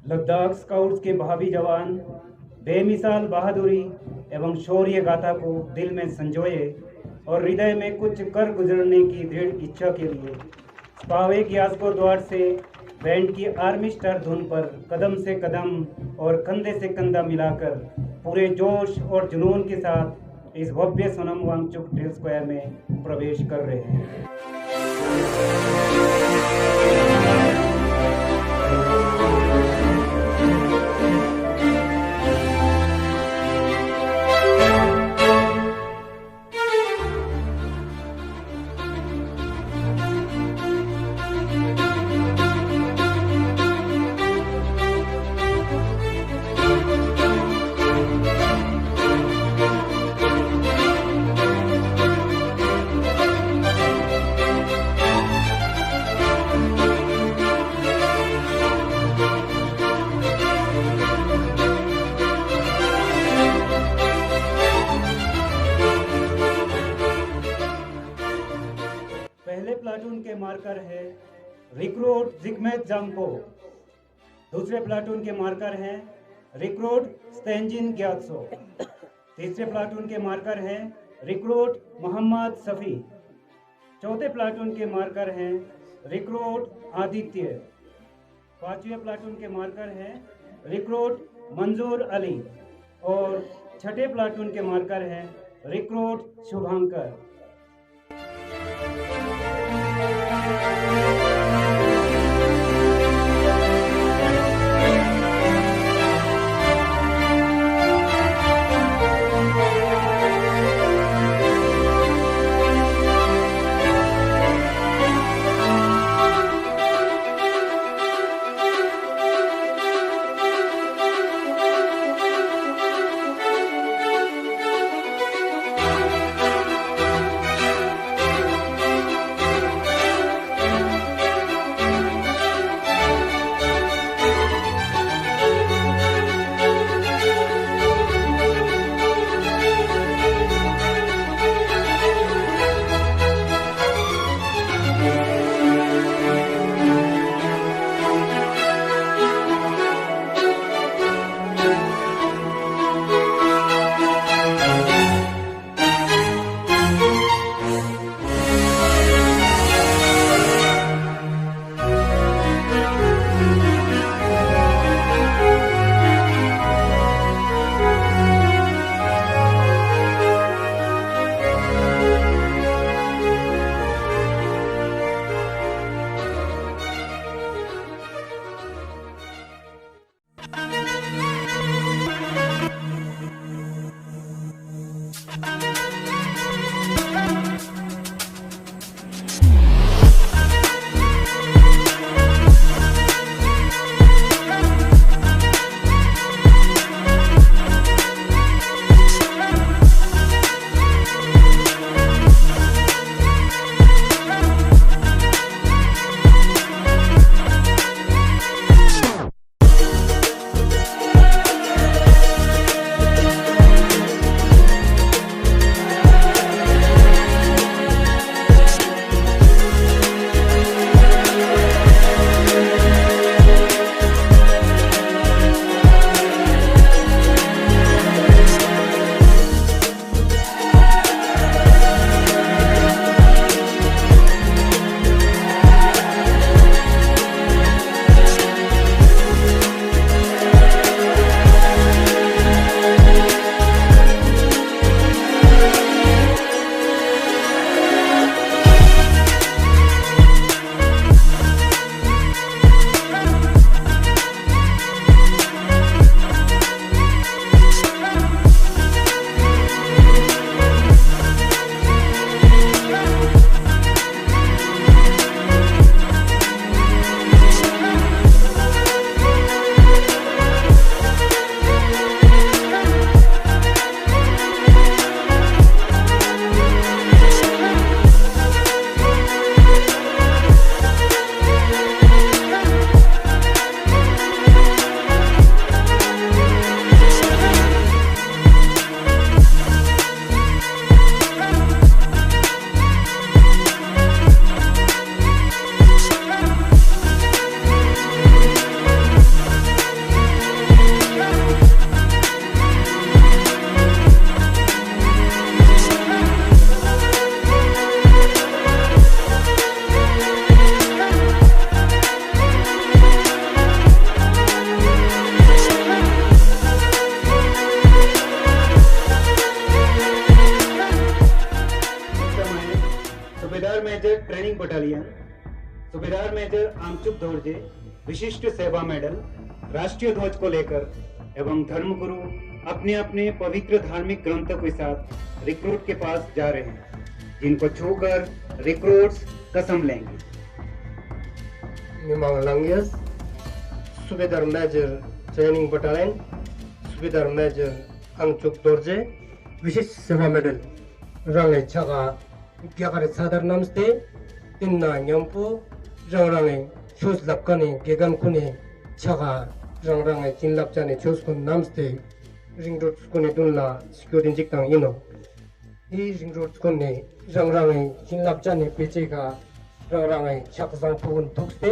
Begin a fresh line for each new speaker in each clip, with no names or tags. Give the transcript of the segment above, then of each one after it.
Ladakh scouts के भावी जवान बेमिसाल बहादुरी एवं शौर्य गाथा को दिल में संजोए और हृदय में कुछ कर गुजरने की दृढ़ इच्छा के लिए स्पावे ग्यास्गो द्वार से बैंड की आर्मी स्टार धुन पर कदम से कदम और कंधे से कंधा मिलाकर पूरे जोश और जुनून के साथ इस भव्य सोनम वांगचुक ड्रिल स्क्वायर में प्रवेश कर रहे हैं। पहले प्लाटून के मार्कर है रिक्रूट जिगमेट जांगपो, दूसरे प्लाटून के मार्कर हैं रिक्रूट स्तेंजिन ग्यात्सो, तीसरे प्लाटून के मार्कर हैं रिक्रूट मोहम्मद सफ़ी, चौथे प्लाटून के मार्कर हैं रिक्रूट आदित्य, पांचवें प्लाटून के मार्कर हैं रिक्रूट मंजूर अली और छठे प्लाटून के मार्कर हैं रिक्रूट शुभांकर। सूबेदार मेजर ट्रेनिंग बटालियन, सूबेदार मेजर आमचुक दोरजे विशिष्ट सेवा मेडल राष्ट्रीय ध्वज को लेकर एवं धर्मगुरु अपने अपने पवित्र धार्मिक ग्रंथों के साथ रिक्रूट के पास जा रहे हैं, जिनको छूकर रिक्रूट्स कसम लेंगे।
Memang Langias, सूबेदार मेजर ट्रेनिंग बटालियन, सूबेदार मेजर आंचुक दोरजे विशिष्ट सेवा मेडल रंगे छागा ग्यागारे सादर नामस्ते तिन्ना न्यम्पु रंगे शोस लपकाने गेगन कुने छागा रंगे चिन लपचाने शोस कुन नामस्ते रिंग रोड कुने दुनला सिक्योरिटी जिक्तांग इनो 이 रिंग रोड कुने रंगे चिन लपचाने पेचेगा रंगे छाकसांग पुगुन 독스테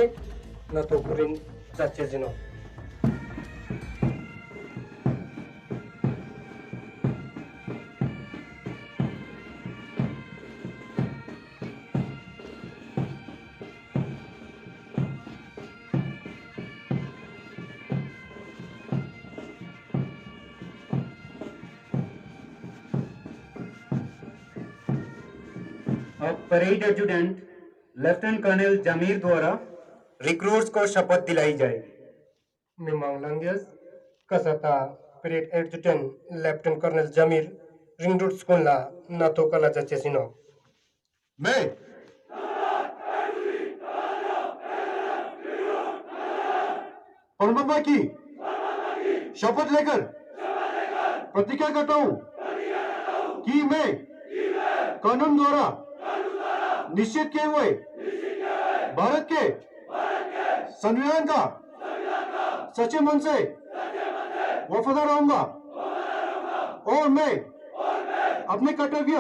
나도 부린 자체지노
अब परेड एडजुटेंट लेफ्टिनेंट कर्नल जमीर द्वारा रिक्रूट्स को शपथ दिलाई जाएगी।
Memang Langias, kasata Parade Adjutant Lieutenant Colonel Jamir Ring Road School la nato kala jachesino.
मैं परमात्मा की शपथ लेकर प्रतिज्ञा करता हूँ कि मैं कानून द्वारा निश्चित किए हुए भारत के संविधान का सच्चे मन से वफादार रहूंगा और मैं अपने कर्तव्य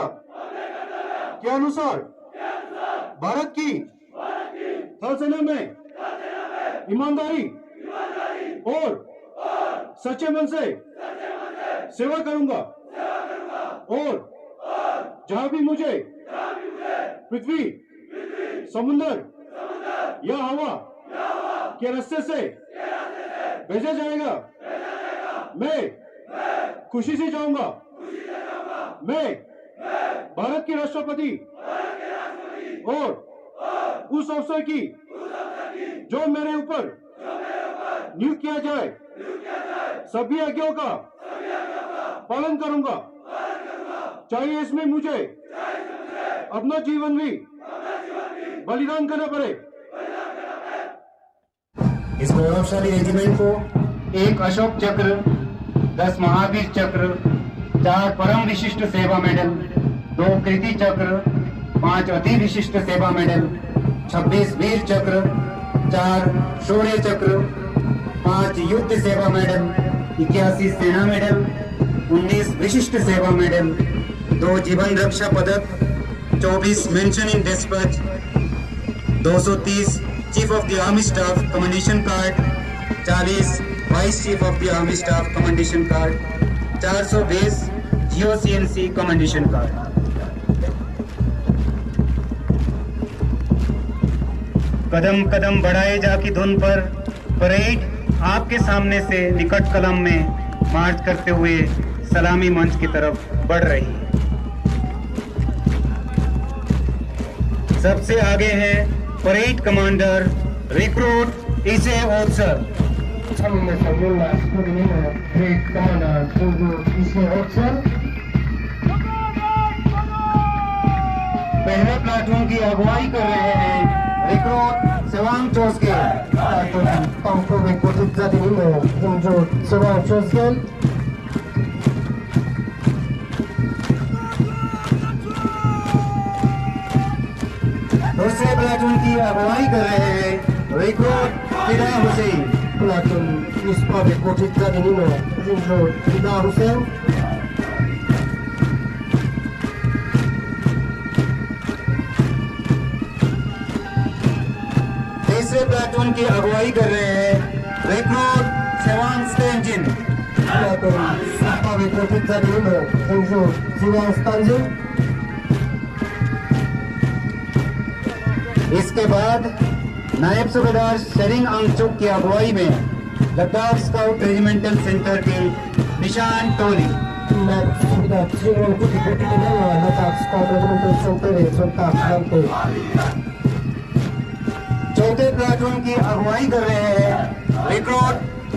के अनुसार भारत की थल सेना में ईमानदारी और सच्चे मन से सेवा करूंगा और जहां भी मुझे पृथ्वी, समुद्र या हवा के रास्ते से भेजा जाएगा, मैं खुशी से जाऊंगा। मैं भारत के राष्ट्रपति और उस अफसर की जो मेरे ऊपर नियुक्त किया जाए सभी आज्ञाओं का पालन करूंगा, चाहे इसमें मुझे अपना जीवन भी बलिदान करना पड़े।
इस गौरवशाली रेजिमेंट को एक अशोक चक्र, 10 महावीर चक्र, 4 परम विशिष्ट सेवा मेडल, 2 कृति चक्र, 5 अति विशिष्ट सेवा मेडल, 26 वीर चक्र, 4 शौर्य चक्र, 5 युद्ध सेवा मेडल, 81 सेना मेडल, 19 विशिष्ट सेवा मेडल, 2 जीवन रक्षा पदक, 24 mention in dispatch, 230 chief of the army staff commendation card, 40 vice chief of the army staff commendation card, 420 GOCNC commendation card. कदम कदम बढ़ाए जा की धुन पर परेड आपके सामने से निकट कलम में मार्च करते हुए सलामी मंच की तरफ बढ़ रही है। सबसे आगे है परेड कमांडर रिक्रूट इसे ऑफिसर। पहले प्लाटून की अगुवाई कर रहे हैं रिक्रूट सेवांग चोस्केल। दूसरे प्लाटून की अगुवाई कर रहे हैं रिक्रूट फिदा हुसैन। प्लाटून निष्पादित कोठित जातिनिनो रिक्रूट फिदा हुसैन। तीसरे प्लाटून की अगुवाई कर रहे हैं रिक्रूट सेवांग स्टैंजिन। प्लाटून निष्पादित कोठित जातिनिनो रिक्रूट सेवांग स्टैंजिन। इसके बाद नायब सूबेदार शेरिंग आंगचुक की अगुवाई में लद्दाख स्काउट रेजिमेंटल सेंटर के निशान टोली
Combat Subidat Singon Kuti Latak Scout Regimental Center Sultan Kante। चौथे प्लाटून की अगुवाई कर रहे हैं रिक्रूट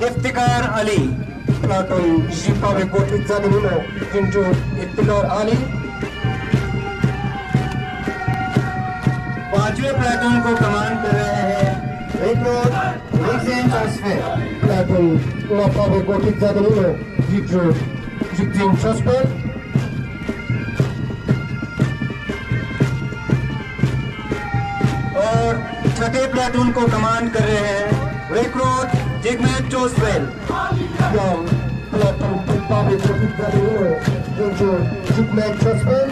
इफ्तिकार अली। प्लाटून शिपा में कोटित जादुनो जिंजो इफ्तिकार अली। पांचवें प्लाटून को कमांड कर रहे हैं रिक्रूट रिक्सेन चॉस्फेर। प्लाटून शिपा में कोटित जादुनो जिंजो रिक्सेन चॉस्फेर। और छठे प्लाटून को कमांड कर रहे हैं रिक्रूट जिगमेट जोसवेल। प्लाटून शिपा में कोटित जादुनो जिंजो जिगमेट जोसवेल।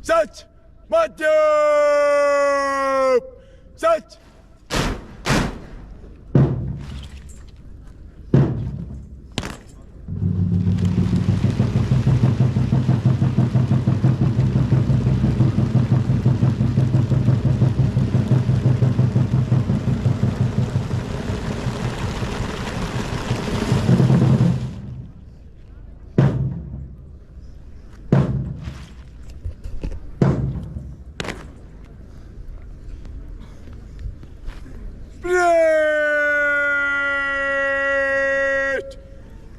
Sach! Madhyam! Sach!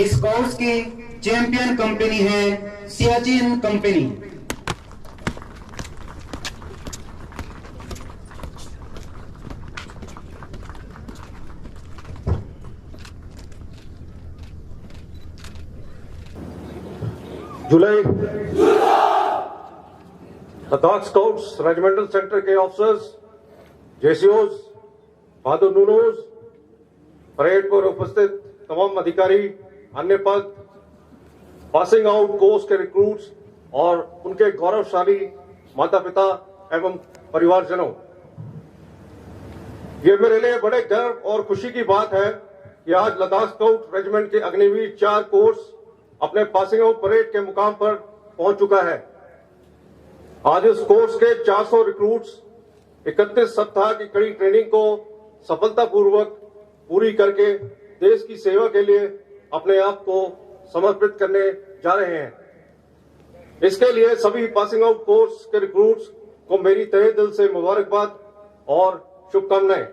इस कोर्स की चैंपियन कंपनी है सियाचिन कंपनी।
जुलाई लद्दाख स्काउट्स रेजिमेंटल सेंटर के ऑफिसर्स, जेसीओज, बहादुर नूनोज, परेड पर उपस्थित तमाम अधिकारी, अन्य पद, पासिंग आउट कोर्स के रिक्रूट्स और उनके गौरवशाली माता पिता एवं परिवारजनों, ये मेरे लिए बड़े गर्व और खुशी की बात है कि आज लद्दाख स्काउट रेजिमेंट के अग्निवीर 4 कोर्स अपने पासिंग आउट परेड के मुकाम पर पहुंच चुका है। आज इस कोर्स के 400 रिक्रूट्स 31 सप्ताह की कड़ी ट्रेनिंग को सफलतापूर्वक पूरी करके देश की सेवा के लिए अपने आप को समर्पित करने जा रहे हैं। इसके लिए सभी पासिंग आउट कोर्स के रिक्रूट्स को मेरी तहे दिल से मुबारकबाद और शुभकामनाएं।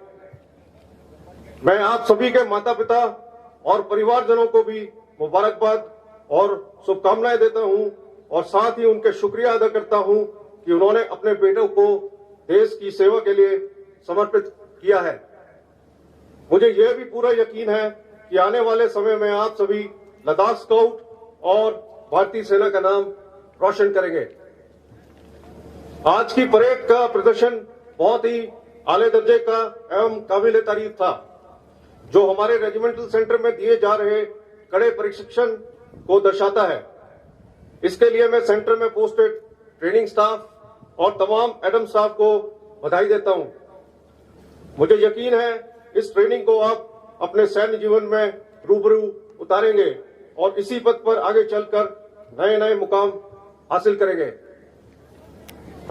मैं आप सभी के माता पिता और परिवारजनों को भी मुबारकबाद और शुभकामनाएं देता हूं और साथ ही उनके शुक्रिया अदा करता हूं कि उन्होंने अपने बेटों को देश की सेवा के लिए समर्पित किया है। मुझे यह भी पूरा यकीन है कि आने वाले समय में आप सभी लद्दाख स्काउट और भारतीय सेना का नाम रोशन करेंगे। आज की परेड का प्रदर्शन बहुत ही आले दर्जे का एवं काबिल तारीफ था, जो हमारे रेजिमेंटल सेंटर में दिए जा रहे कड़े प्रशिक्षण को दर्शाता है। इसके लिए मैं सेंटर में पोस्टेड ट्रेनिंग स्टाफ और तमाम एडम स्टाफ को बधाई देता हूं। मुझे यकीन है इस ट्रेनिंग को आप अपने सैन्य जीवन में रूबरू उतारेंगे और इसी पथ पर आगे चलकर नए नए मुकाम हासिल करेंगे।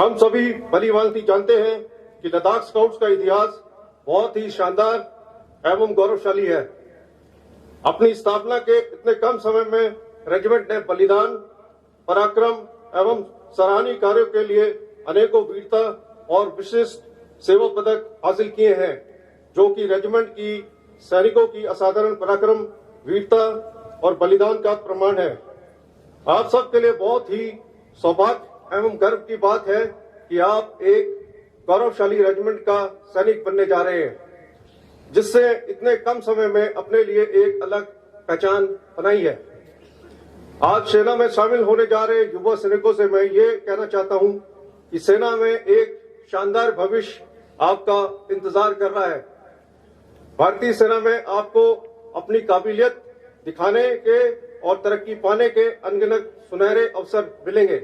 हम सभी भली भांति जानते हैं कि लद्दाख स्काउट्स का इतिहास बहुत ही शानदार एवं गौरवशाली है। अपनी स्थापना के इतने कम समय में रेजिमेंट ने बलिदान, पराक्रम एवं सराहनीय कार्यों के लिए अनेकों वीरता और विशिष्ट सेवा पदक हासिल किए हैं, जो कि रेजिमेंट की सैनिकों की असाधारण पराक्रम, वीरता और बलिदान का प्रमाण है। आप सबके लिए बहुत ही सौभाग्य एवं गर्व की बात है कि आप एक गौरवशाली रेजिमेंट का सैनिक बनने जा रहे हैं, जिससे इतने कम समय में अपने लिए एक अलग पहचान बनाई है। आज सेना में शामिल होने जा रहे युवा सैनिकों से मैं ये कहना चाहता हूं कि सेना में एक शानदार भविष्य आपका इंतजार कर रहा है। भारतीय सेना में आपको अपनी काबिलियत दिखाने के और तरक्की पाने के अनगिनत सुनहरे अवसर मिलेंगे।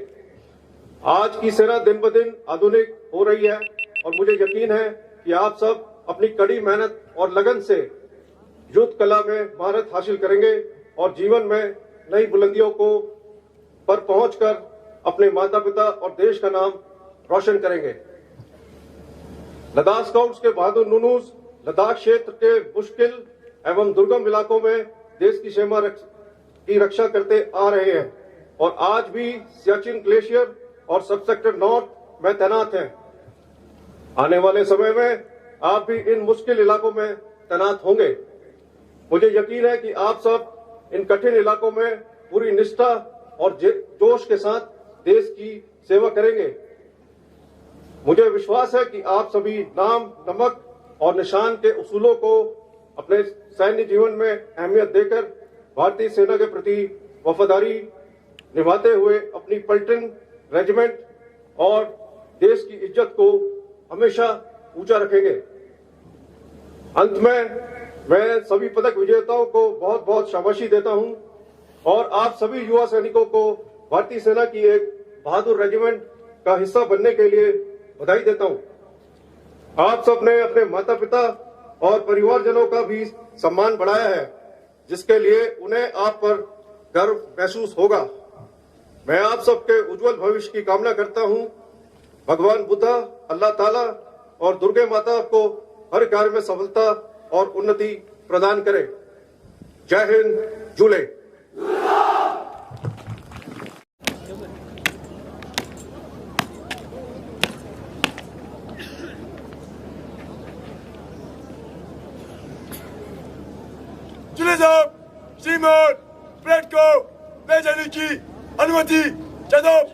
आज की सेना दिन ब दिन आधुनिक हो रही है और मुझे यकीन है कि आप सब अपनी कड़ी मेहनत और लगन से युद्ध कला में महारत हासिल करेंगे और जीवन में नई बुलंदियों को पर पहुंचकर अपने माता पिता और देश का नाम रोशन करेंगे। लद्दाख स्काउट्स के बहादुर नुनूज लद्दाख क्षेत्र के मुश्किल एवं दुर्गम इलाकों में देश की सीमा की रक्षा करते आ रहे हैं और आज भी सियाचिन ग्लेशियर और सब सेक्टर नॉर्थ में तैनात हैं। आने वाले समय में आप भी इन मुश्किल इलाकों में तैनात होंगे। मुझे यकीन है कि आप सब इन कठिन इलाकों में पूरी निष्ठा और जोश के साथ देश की सेवा करेंगे। मुझे विश्वास है कि आप सभी नाम, नमक और निशान के उसूलों को अपने सैन्य जीवन में अहमियत देकर भारतीय सेना के प्रति वफादारी निभाते हुए अपनी पलटन, रेजिमेंट और देश की इज्जत को हमेशा ऊंचा रखेंगे। अंत में मैं सभी पदक विजेताओं को बहुत बहुत शाबाशी देता हूं और आप सभी युवा सैनिकों को भारतीय सेना की एक बहादुर रेजिमेंट का हिस्सा बनने के लिए बधाई देता हूं। आप सबने अपने माता पिता और परिवारजनों का भी सम्मान बढ़ाया है, जिसके लिए उन्हें आप पर गर्व महसूस होगा। मैं आप सबके उज्जवल भविष्य की कामना करता हूं। भगवान बुद्धा, अल्लाह ताला और दुर्गे माता आपको हर कार्य में सफलता और उन्नति प्रदान करें। जय हिंद, जूले।
जुले साहब, श्रीमान परेड को ले जाने की अनुमति चाहता हूं।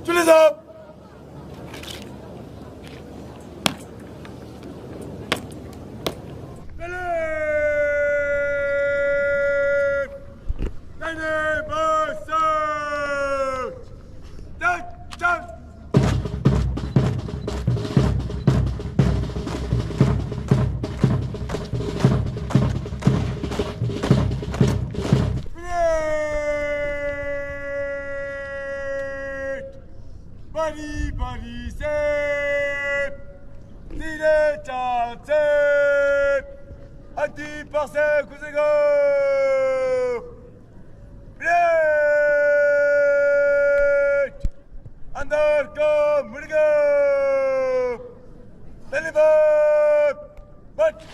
जुले साहब, बारी बारी से धीरे चाल से अति पासे घुसेगा। अंदर को मुड़ेगा। But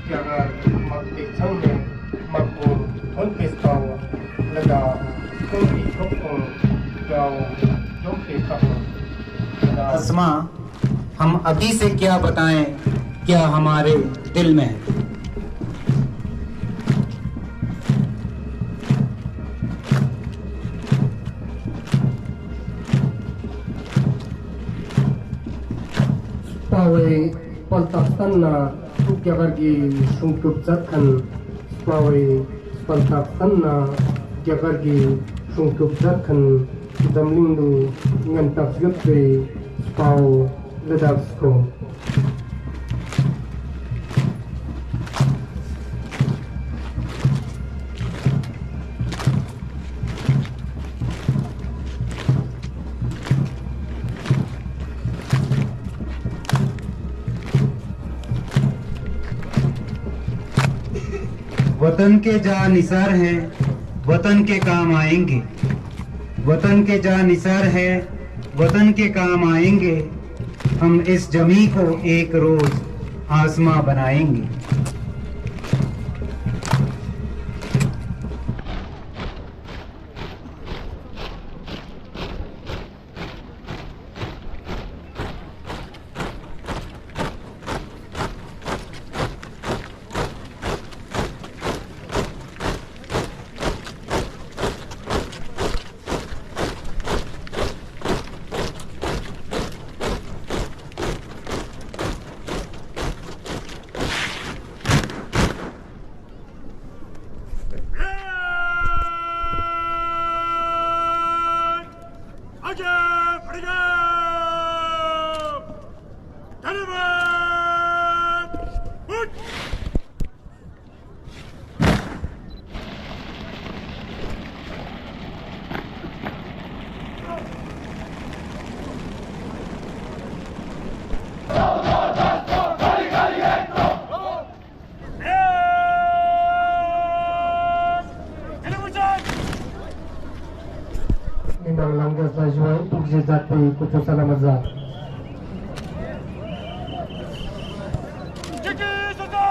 gyagar magte changme magpo thon pestaw lada kopi kopong gao jompe kapo
अस्मा, हम अभी से क्या बताएं, क्या हमारे दिल में है।
Spawai paltaksanna gyagargi shungkup zatkan Spawai paltaksanna gyagargi shungkup zatkan damlingdu ngantak yotwe Spaw ledaksko
वतन के जहाँ निसार हैं, वतन के काम आएंगे। वतन के जहाँ निसार है, वतन के काम आएंगे। हम इस जमी को एक रोज आसमां बनाएंगे।
Inang langgas lajuan ukje jati kutu salamazat
Jiki Sultan!